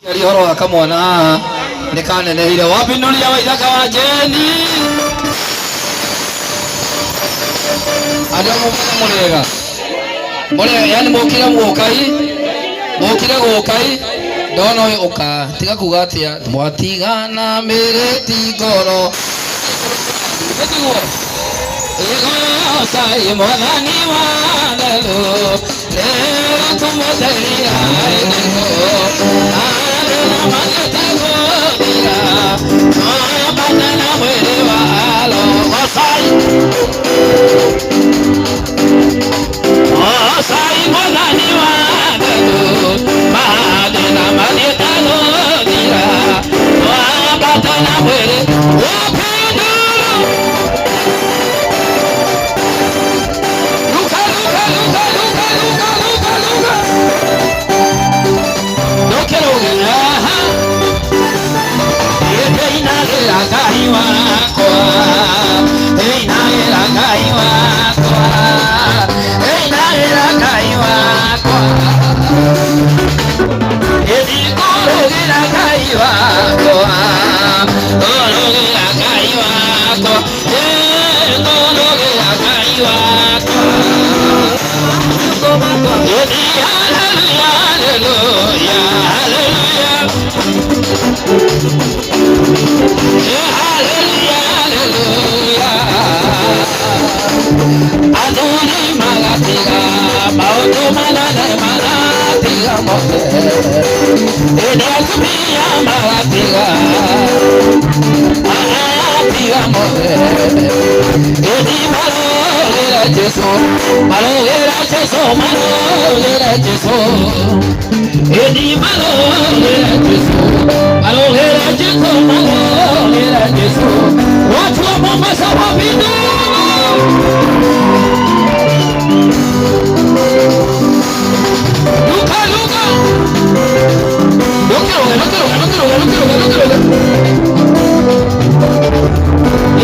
Horo akamwona nikaneneire wabinuria waithaka wa jeni andå må rega yani mokire gåkai ndona å yå å ka tiga kuga atä a mwatigana mä rä ti ngoro igocai mwathani wanelu rero tå må theria Batana mwere walo Osai Osai mwadhani wanelu Mahadena manietano dira Batana mwere Wapiduru Luka Dokerogena Gai wako, hey naira gai wako, hey naira gai wako, hey korogira gai wako, korogira gai wako, hey korogira gai wako, hey hallelujah, hallelujah, hallelujah. Adoni magatiga, mauto manane magatiga mote. Edakmiya magatiga, magatiga mote. Edi malogera Jesu, malogera Jesu, malogera Jesu. Edi malogera Jesu, malogera Jesu, malogera Jesu. Watu wa Mombasa wapindu.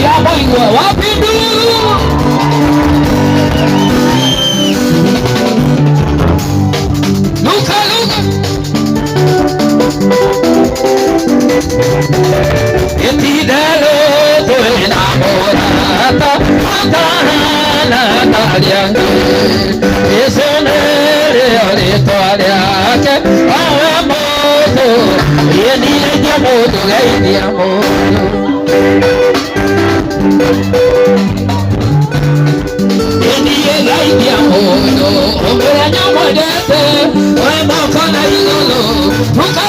Ya boigwa wapindu. Luka Etidalo to enamorata Atana taliange Esonere orito aliake Awamoto Yenile diamoto Gai diamoto Yenile gai diamoto Omera nyamodete Wemokona igolo Luka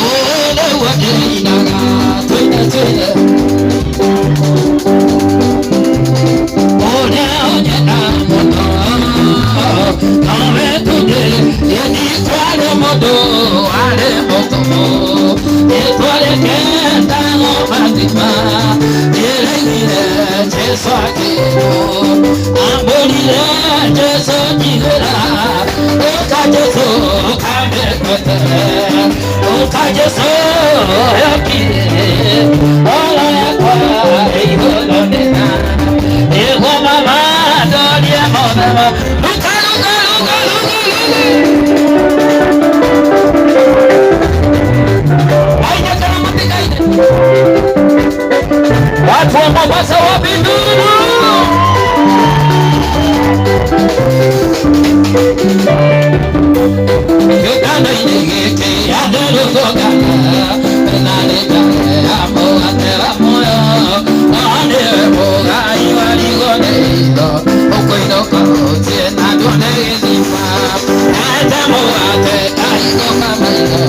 Oh, Ambolile Jesu jigera Oka Jesu kamekotele Oka Jesu yakire Ola yakwa igolo nena Ego mama dolia mama Luka luka luka luka Aija karamati kaide Watu wa Mombasa wapinduru Yogana inegeke yadelo gogana Nane jane amo atera moyo Ane moga iwali goneito Oko inoka otie na done gizima Ete moga te kaigo kamaino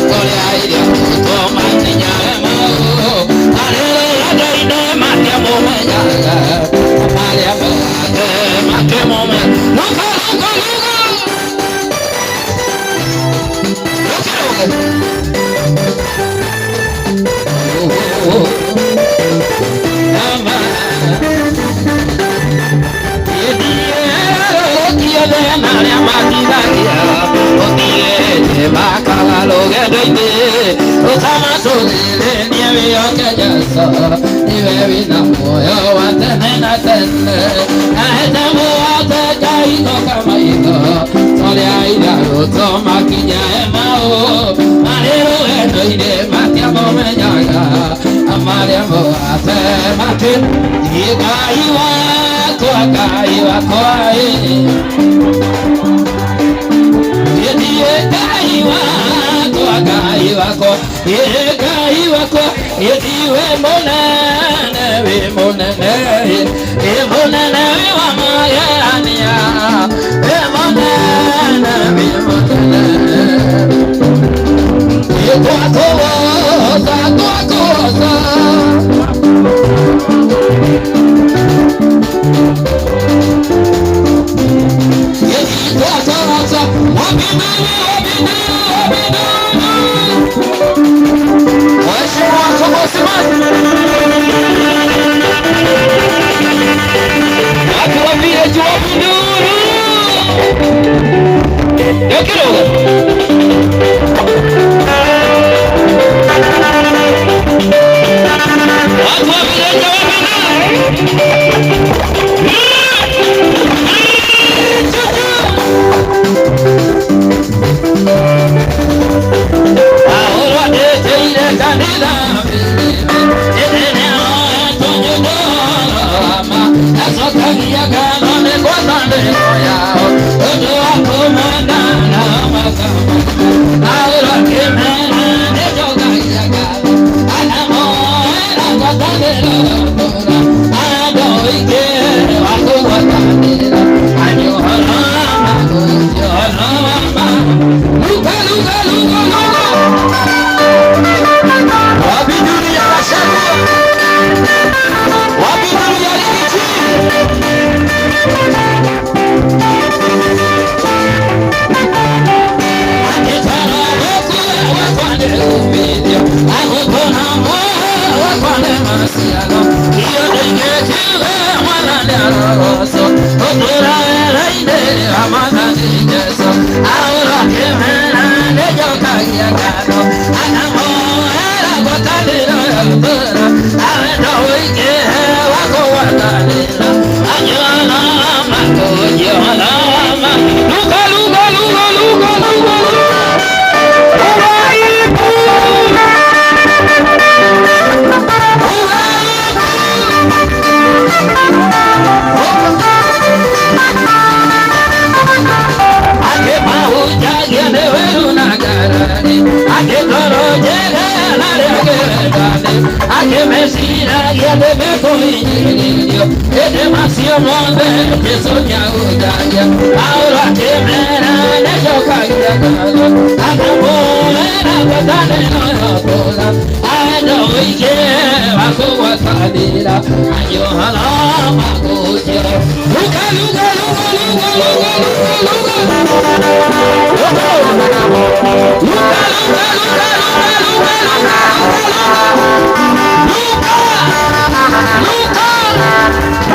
Kole aidia kuto matinya emao Alele yade ine matia momejaga Amalia moga te matia momejaga Luka luka luka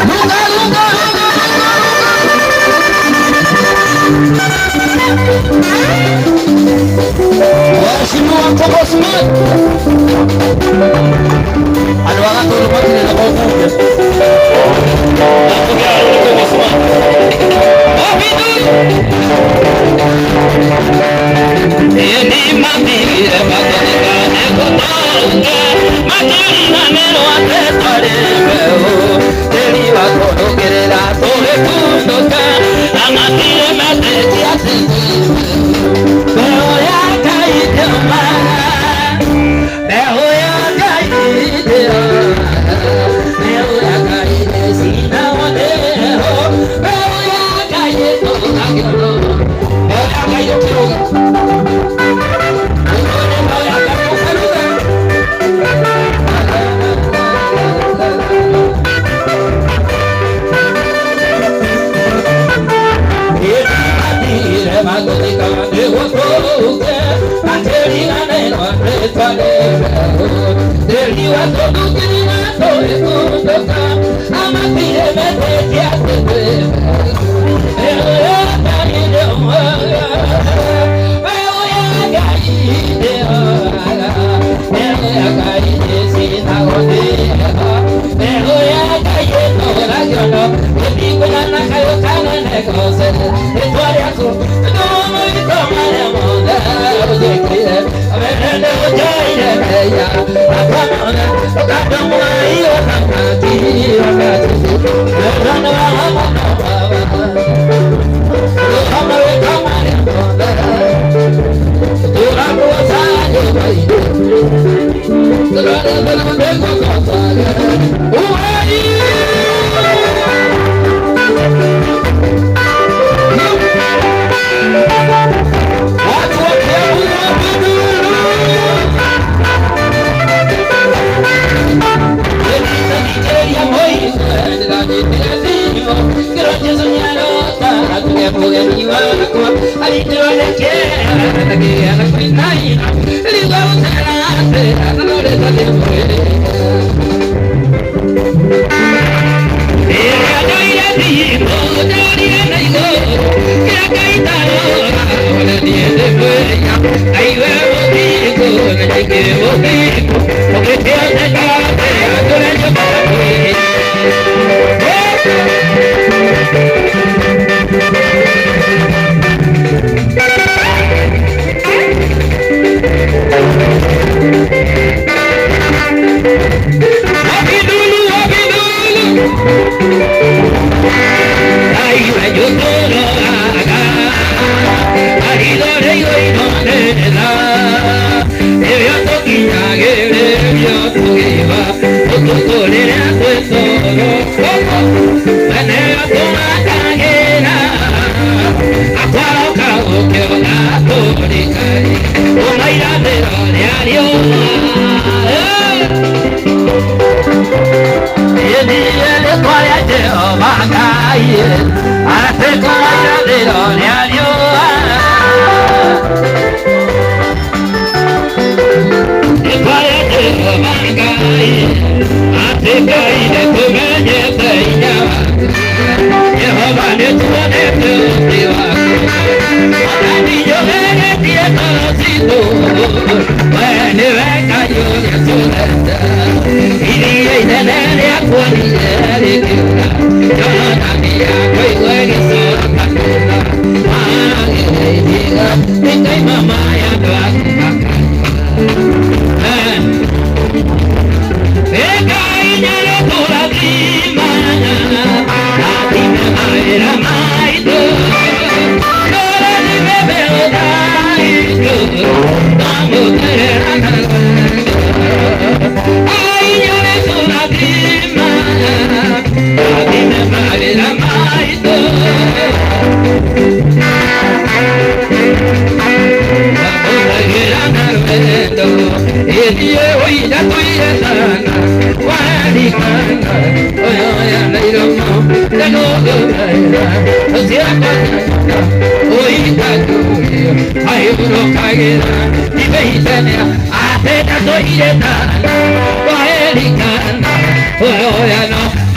Luka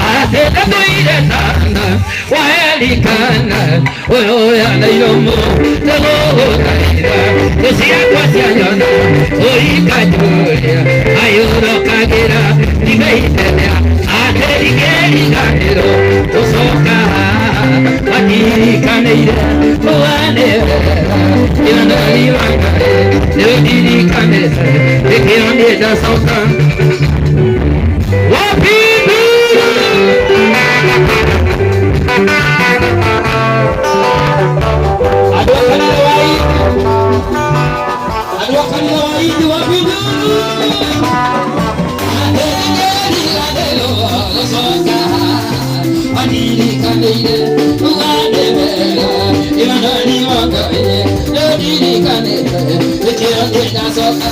I Atenda tuire sana waelikana oya na yomo tego taira Dosia kwasianyona oikajuria ayuro kagira nimeitelea aterigeri gahero usoka watirikanire oanera yanariwangare neodirikanire ekioneda soka wapindu adokanile waidi wapindu aterigeri gahero usoka watirikanire oanera yanariwangare neodirikanire ekioneda soka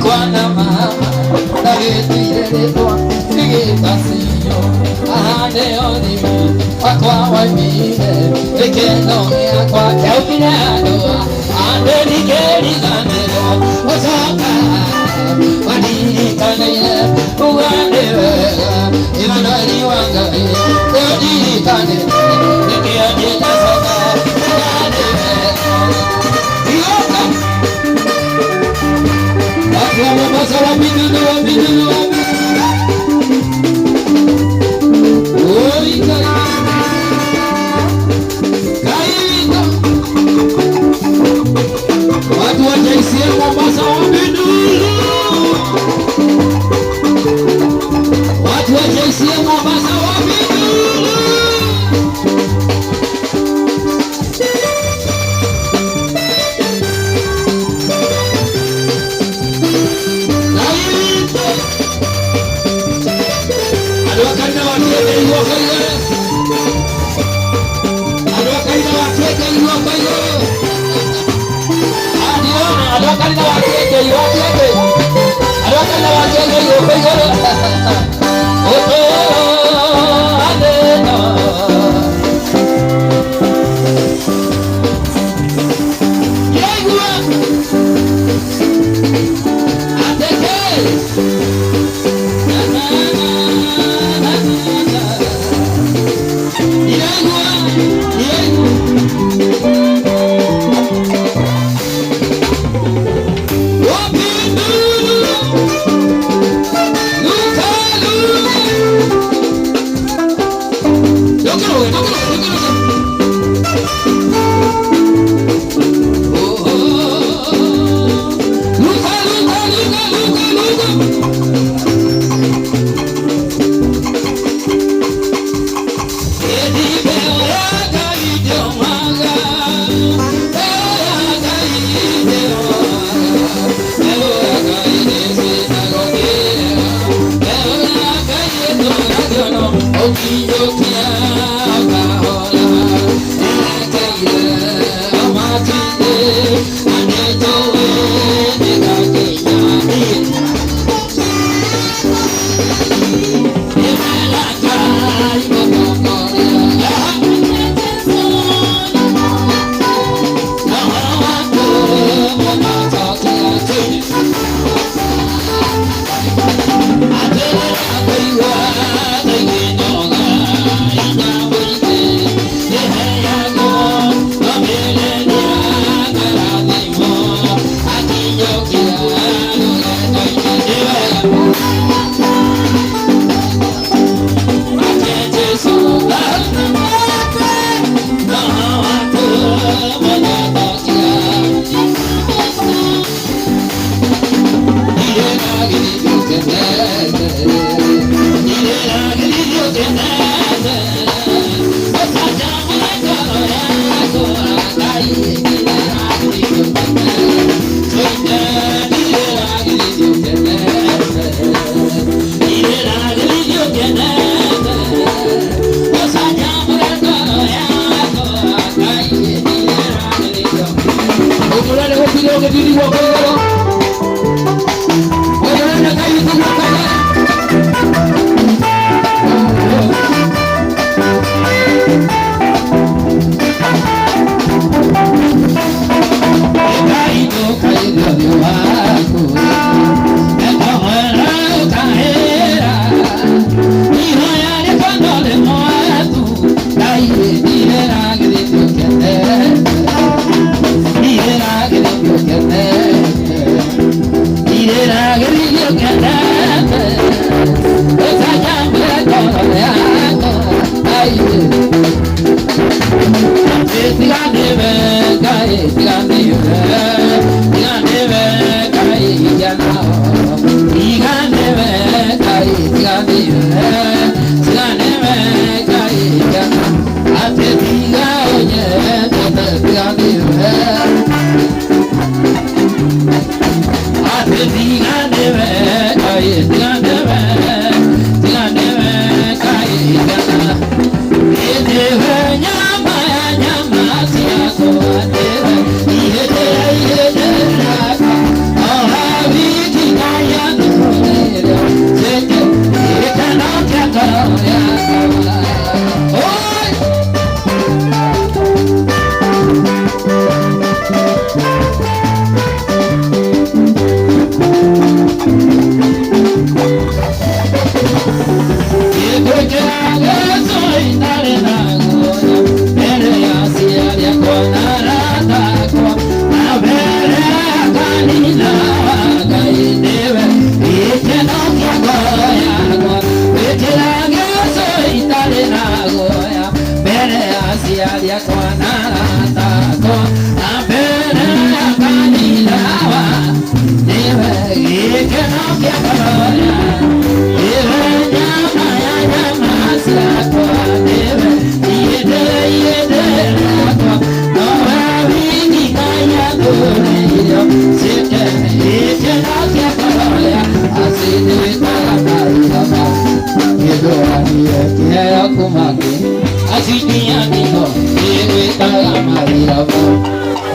Kwana mama na getire detwa nigitasiyo ahane onimo akwa waimire ekeno yakwa keukire andoa ande nigeriganero osoka wadirikanaire ugande wega imanari wangai edirikanaire ekiandika soka ugande wega iyoka Mombasa wapindu Oika Kaika watu wa JCM Mombasa wapindu watu wa JCM Mombasa wapindu Luka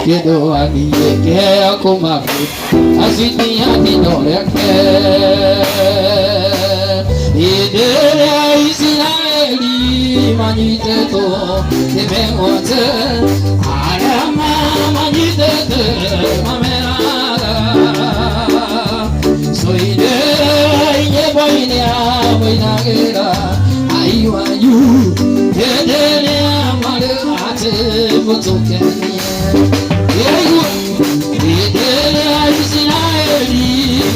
Kedo ani ke aku maku asini ani noreke idere Israeli manite to tebengote arama manite te mamera soide yeboinia boinagera aiwa yu idere amare ate botokenia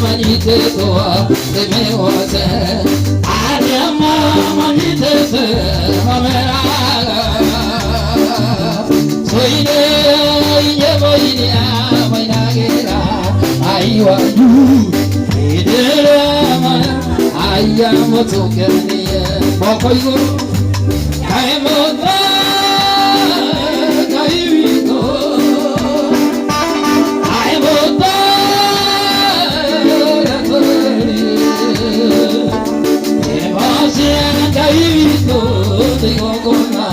manite toa te meote ariama manite te mamera soide yeboinia mainagera aiwa yu idere aya motokenia bokoigo kaemota kaivito aemota Kaivito tengo cona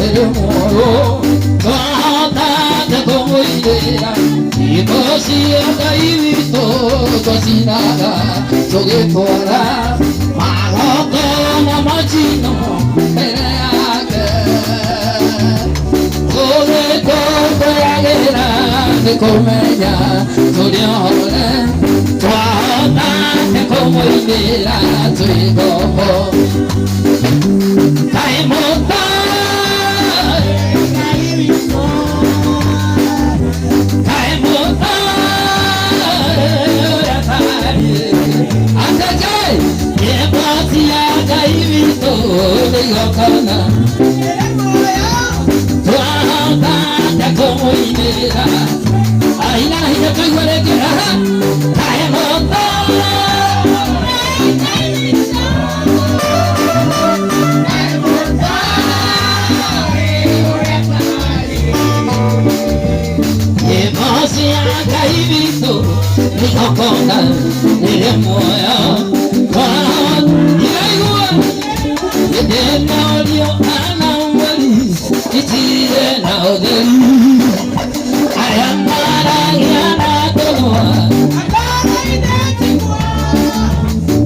el moro toda te como idea y cosía Kaivito cocinada sobre toda malotona machino pereaga sobre todo la de comedia soñore toda te como idea soy como Kaimota Kaimota Atake Yepatia Kaivito Deyokana Tuahata Takomo Inera Aina Hina Kaiwarekera Kaimota Kaivito nikokona nilemoya kwa nilaiwa yedena olio anawali itire na odeli ayamara yana tonoa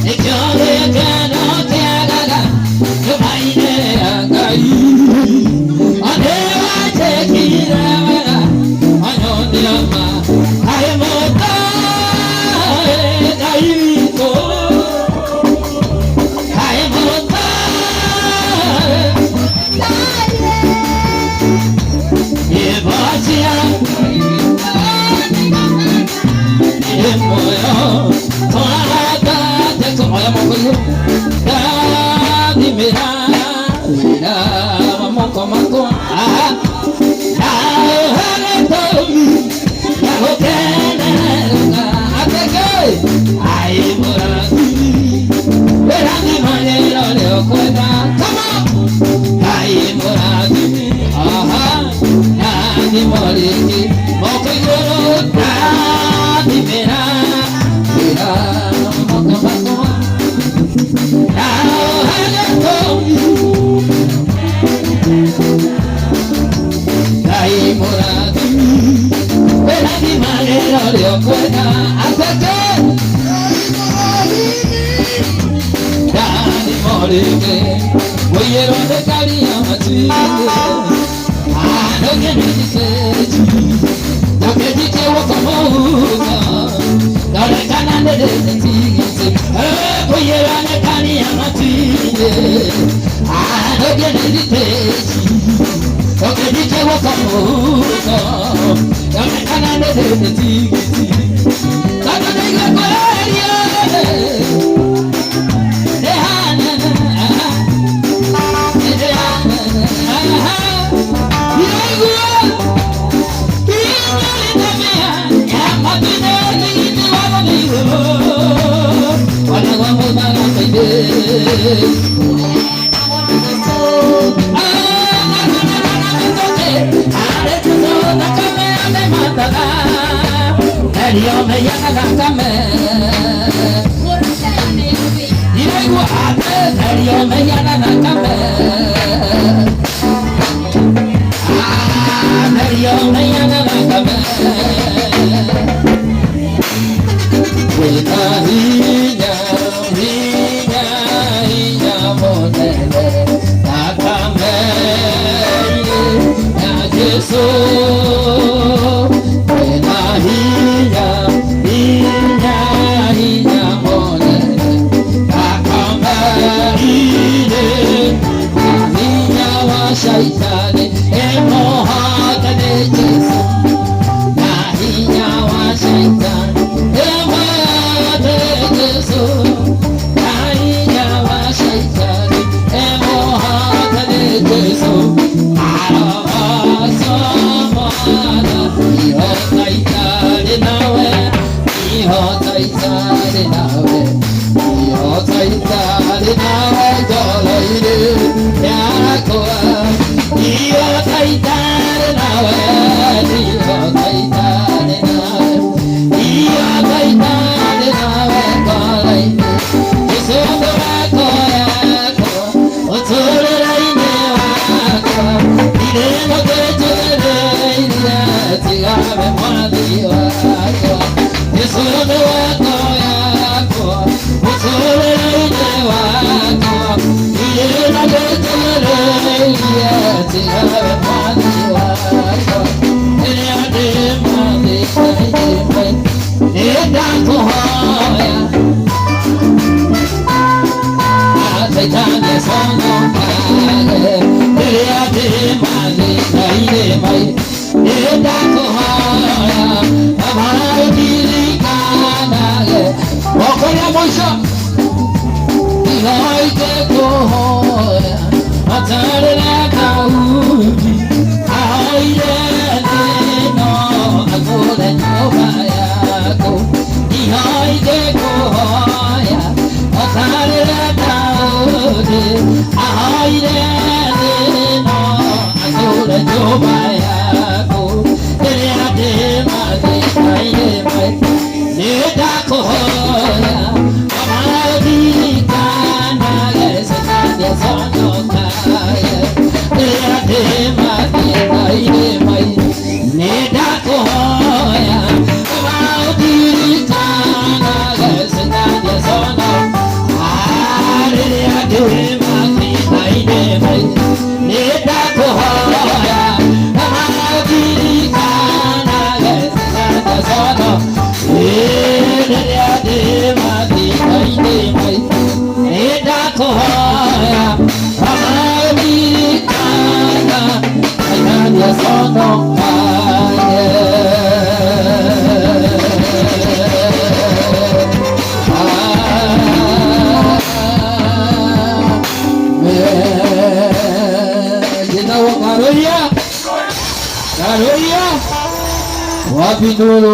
nikore kano tiagaga yumaine agai adewa tekira wera anyondiama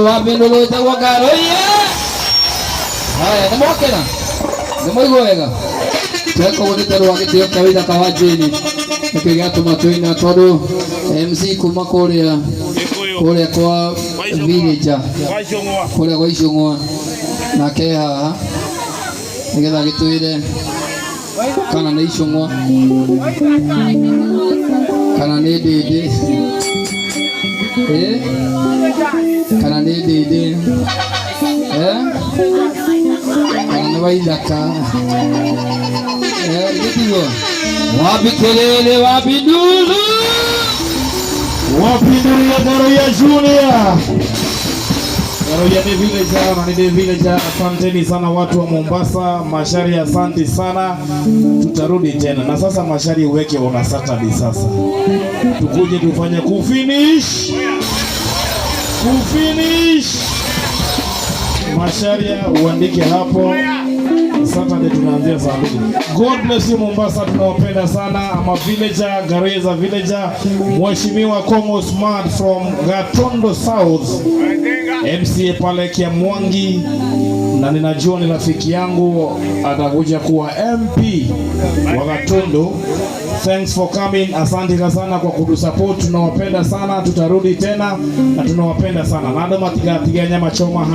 Wapindulu itakuwa Garoia. Haya, namwakena. Namwigo wega. Tweko wonetero wagitio kawida kawajeni. Nikigato matoina todo MC kuma Korea. Korea kwa villager. Korea kwa Ishongwa. Na keha. Nigetha gitwire. Kana ni Ishongwa. Kana ni Dede. Kana ni Dede. Kana ni Waithaka. Gitigo. Wapi kelele, wapi ndulu? Wapi ndulu ya Garoia Junior? Garoia ni villager na ni villager. Asanteni sana watu wa Mombasa. Mashari asante sana. Tutarudi tena. Na sasa Mashari uweke on Saturday sasa. Tukuje tufanye kufinish. Masharia uandike hapo. Saturday tunaanzia saa 2. God bless you Mombasa, tunawapenda sana. Ama villager, Garoia villager. Mheshimiwa Kongo Smart from Gatondo South. MCA pale Kiamwangi na na ninajua ni rafiki yangu atakuja kuwa MP wa Gatundu. Thanks for coming. Asante sana kwa kutusupport. Tunawapenda sana, tutarudi tena na tunawapenda sana. Nado matiga nyama choma.